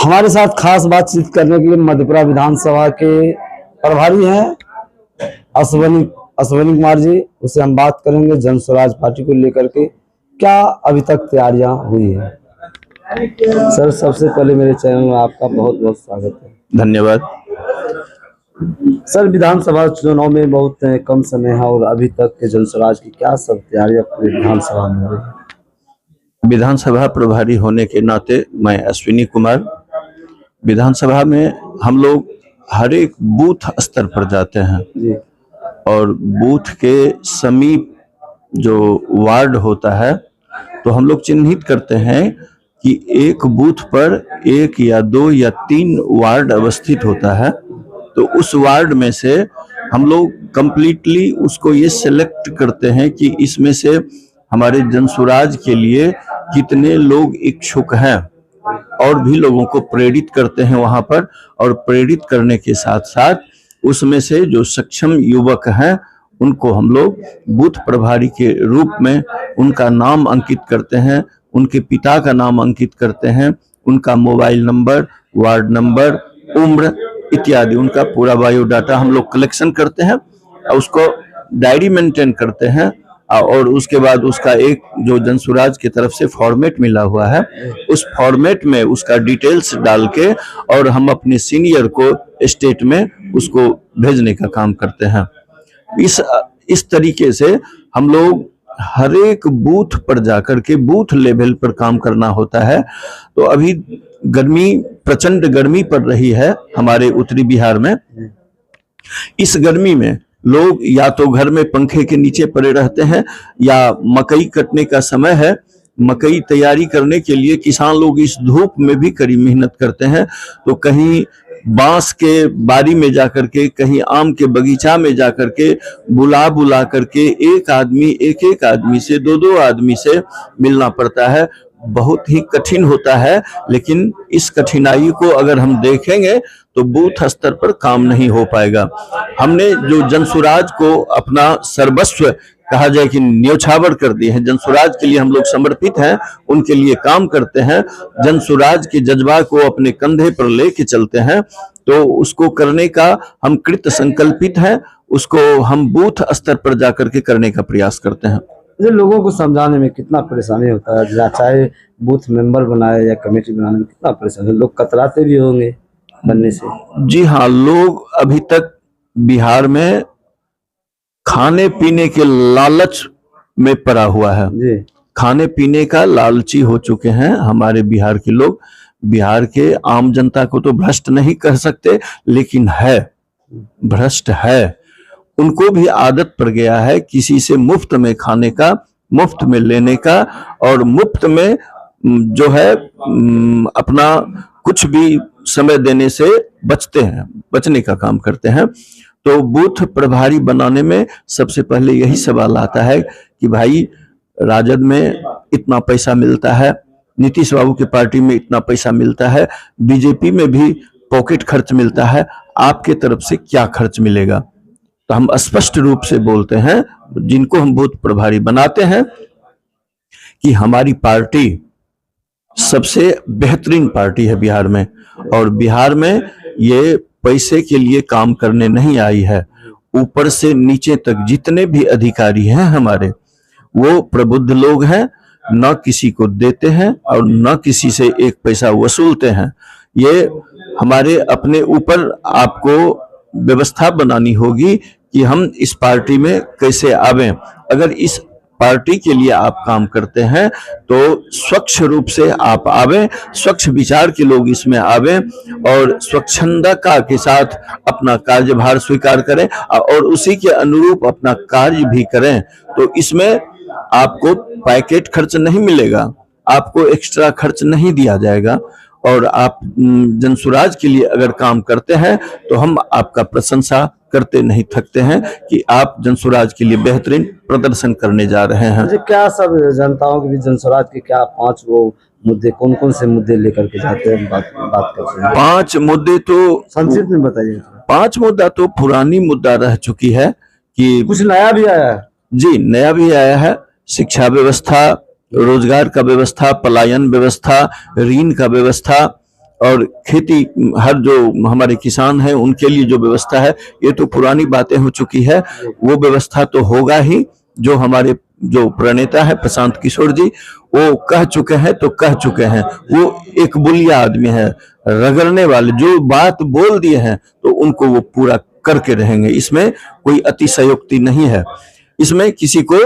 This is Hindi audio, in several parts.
हमारे साथ खास बातचीत करने के लिए मधेपुरा विधानसभा के प्रभारी हैं अश्वनी कुमार जी। उससे हम बात करेंगे जन स्वराज पार्टी को लेकर के क्या अभी तक तैयारियां हुई है। सर, सबसे पहले मेरे चैनल में आपका बहुत बहुत स्वागत है। धन्यवाद। सर, विधानसभा चुनाव में बहुत कम समय है और अभी तक के जन स्वराज की क्या सब तैयारियां पूरे विधानसभा में हो रही है। विधानसभा प्रभारी होने के नाते मैं अश्विनी कुमार, विधानसभा में हम लोग हर एक बूथ स्तर पर जाते हैं जी। और बूथ के समीप जो वार्ड होता है तो हम लोग चिन्हित करते हैं कि एक बूथ पर 1 या 2 या 3 वार्ड अवस्थित होता है। तो उस वार्ड में से हम लोग कंप्लीटली उसको ये सेलेक्ट करते हैं कि इसमें से हमारे जनसुराज के लिए कितने लोग इच्छुक हैं और भी लोगों को प्रेरित करते हैं वहां पर। और प्रेरित करने के साथ साथ उसमें से जो सक्षम युवक हैं उनको हम लोग बूथ प्रभारी के रूप में उनका नाम अंकित करते हैं, उनके पिता का नाम अंकित करते हैं, उनका मोबाइल नंबर, वार्ड नंबर, उम्र इत्यादि उनका पूरा बायोडाटा हम लोग कलेक्शन करते हैं और उसको डायरी मेंटेन करते हैं। और उसके बाद उसका एक जो जनसुराज की तरफ से फॉर्मेट मिला हुआ है उस फॉर्मेट में उसका डिटेल्स डाल के और हम अपने सीनियर को स्टेट में उसको भेजने का काम करते हैं। इस तरीके से हम लोग हर एक बूथ पर जाकर के बूथ लेवल पर काम करना होता है। तो अभी प्रचंड गर्मी पड़ रही है हमारे उत्तरी बिहार में। इस गर्मी में लोग या तो घर में पंखे के नीचे पड़े रहते हैं या मकई कटने का समय है, मकई तैयारी करने के लिए किसान लोग इस धूप में भी कड़ी मेहनत करते हैं। तो कहीं बांस के बारी में जाकर के, कहीं आम के बगीचा में जाकर के बुला करके एक आदमी से 2 आदमी से मिलना पड़ता है। बहुत ही कठिन होता है, लेकिन इस कठिनाई को अगर हम देखेंगे तो बूथ स्तर पर काम नहीं हो पाएगा। हमने जो जनसुराज को अपना सर्वस्व कहा जाए कि न्योछावर कर दिए हैं, जनसुराज के लिए हम लोग समर्पित हैं, उनके लिए काम करते हैं, जनसुराज के जज्बा को अपने कंधे पर लेके चलते हैं। तो उसको करने का हम कृत संकल्पित हैं, उसको हम बूथ स्तर पर जाकर के करने का प्रयास करते हैं। लोगों को समझाने में कितना परेशानी होता है, चाहे बूथ मेंबर बनाए या कमेटी बनाने में कितना परेशानी, लोग कतराते भी होंगे बनने से। जी हाँ, लोग अभी तक बिहार में खाने पीने के लालच में पड़ा हुआ है जी। खाने पीने का लालची हो चुके हैं हमारे बिहार के लोग। बिहार के आम जनता को तो भ्रष्ट नहीं कह सकते, लेकिन है, भ्रष्ट है। उनको भी आदत पड़ गया है किसी से मुफ्त में खाने का, मुफ्त में लेने का और मुफ्त में जो है अपना कुछ भी समय देने से बचने का काम करते हैं। तो बूथ प्रभारी बनाने में सबसे पहले यही सवाल आता है कि भाई राजद में इतना पैसा मिलता है, नीतीश बाबू की पार्टी में इतना पैसा मिलता है, बीजेपी में भी पॉकेट खर्च मिलता है, आपके तरफ से क्या खर्च मिलेगा। तो हम स्पष्ट रूप से बोलते हैं जिनको हम बूथ प्रभारी बनाते हैं कि हमारी पार्टी सबसे बेहतरीन पार्टी है बिहार में, और बिहार में ये पैसे के लिए काम करने नहीं आई है। ऊपर से नीचे तक जितने भी अधिकारी हैं हमारे, वो प्रबुद्ध लोग हैं, न किसी को देते हैं और न किसी से एक पैसा वसूलते हैं। ये हमारे अपने ऊपर आपको व्यवस्था बनानी होगी कि हम इस पार्टी में कैसे आवें। अगर इस पार्टी के लिए आप काम करते हैं तो स्वच्छ रूप से आप आवें, स्वच्छ विचार के लोग इसमें आवें और स्वच्छंदता के साथ अपना कार्यभार स्वीकार करें और उसी के अनुरूप अपना कार्य भी करें। तो इसमें आपको पैकेट खर्च नहीं मिलेगा, आपको एक्स्ट्रा खर्च नहीं दिया जाएगा और आप जनसुराज के लिए अगर काम करते हैं तो हम आपका प्रशंसा करते नहीं थकते हैं कि आप जनसुराज के लिए बेहतरीन प्रदर्शन करने जा रहे हैं। क्या सब जनताओं के बीच जनसुराज के क्या 5 वो मुद्दे, कौन कौन से मुद्दे लेकर के जाते हैं, बात करते हैं? 5 मुद्दे तो संक्षिप्त में बताइए। 5 मुद्दा तो पुरानी मुद्दा रह चुकी है कि कुछ नया भी आया है। जी, नया भी आया है। शिक्षा व्यवस्था, रोजगार का व्यवस्था, पलायन व्यवस्था, ऋण का व्यवस्था और खेती, हर जो हमारे किसान हैं उनके लिए जो व्यवस्था है, ये तो पुरानी बातें हो चुकी है। वो व्यवस्था तो होगा ही। जो हमारे जो प्रणेता है प्रशांत किशोर जी, वो कह चुके हैं तो कह चुके हैं। वो एक बुलिया आदमी है, रगड़ने वाले। जो बात बोल दिए हैं तो उनको वो पूरा करके रहेंगे। इसमें कोई अतिशयोक्ति नहीं है, इसमें किसी को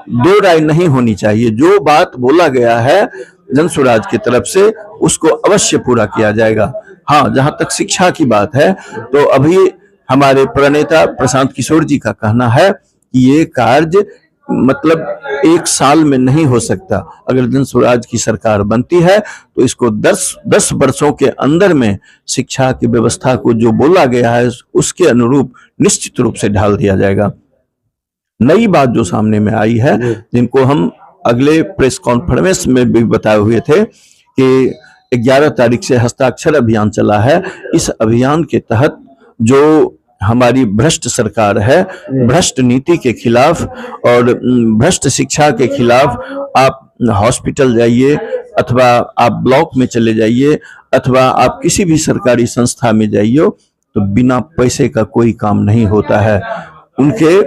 दो राय नहीं होनी चाहिए। जो बात बोला गया है जनसुराज की तरफ से उसको अवश्य पूरा किया जाएगा। हाँ, जहां तक शिक्षा की बात है तो अभी हमारे प्रणेता प्रशांत किशोर जी का कहना है कि ये कार्य मतलब 1 साल में नहीं हो सकता। अगर जनसुराज की सरकार बनती है तो इसको 10 वर्षों के अंदर में शिक्षा की व्यवस्था को जो बोला गया है उसके अनुरूप निश्चित रूप से ढाल दिया जाएगा। नई बात जो सामने में आई है, जिनको हम अगले प्रेस कॉन्फ्रेंस में भी बताए हुए थे कि 11 तारीख से हस्ताक्षर अभियान चला है। इस अभियान के तहत जो हमारी भ्रष्ट सरकार है, भ्रष्ट नीति के खिलाफ और भ्रष्ट शिक्षा के खिलाफ आप हॉस्पिटल जाइए, अथवा आप ब्लॉक में चले जाइए, अथवा आप किसी भी सरकारी संस्था में जाइए, तो बिना पैसे का कोई काम नहीं होता है। उनके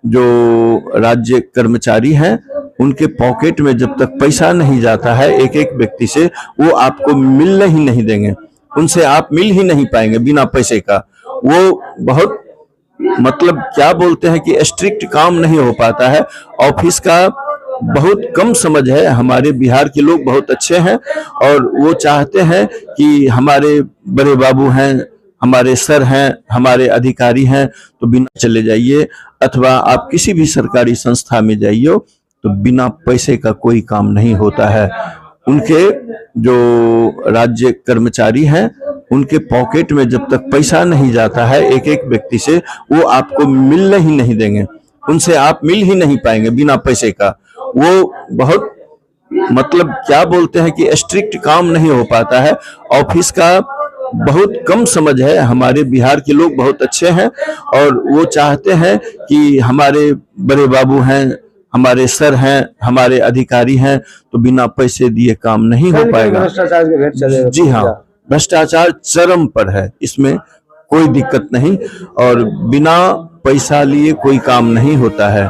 जो राज्य कर्मचारी हैं, उनके पॉकेट में जब तक पैसा नहीं जाता है एक एक व्यक्ति से, वो आपको मिलने ही नहीं देंगे। उनसे आप मिल ही नहीं पाएंगे बिना पैसे का। वो बहुत मतलब क्या बोलते हैं कि स्ट्रिक्ट काम नहीं हो पाता है। ऑफिस का बहुत कम समझ है। हमारे बिहार के लोग बहुत अच्छे हैं और वो चाहते हैं कि हमारे बड़े बाबू हैं, हमारे सर हैं, हमारे अधिकारी हैं, तो बिना चले जाइए, अथवा आप किसी भी सरकारी संस्था में जाइए तो बिना पैसे का कोई काम नहीं होता है। उनके जो राज्य कर्मचारी हैं, उनके पॉकेट में जब तक पैसा नहीं जाता है एक एक व्यक्ति से, वो आपको मिलने ही नहीं देंगे। उनसे आप मिल ही नहीं पाएंगे बिना पैसे का। वो बहुत मतलब क्या बोलते हैं कि स्ट्रिक्ट काम नहीं हो पाता है। ऑफिस का बहुत कम समझ है। हमारे बिहार के लोग बहुत अच्छे हैं और वो चाहते हैं कि हमारे बड़े बाबू हैं, हमारे सर हैं, हमारे अधिकारी हैं, तो बिना पैसे दिए काम नहीं हो पाएगा। जी हाँ, भ्रष्टाचार चरम पर है, इसमें कोई दिक्कत नहीं, और बिना पैसा लिए कोई काम नहीं होता है।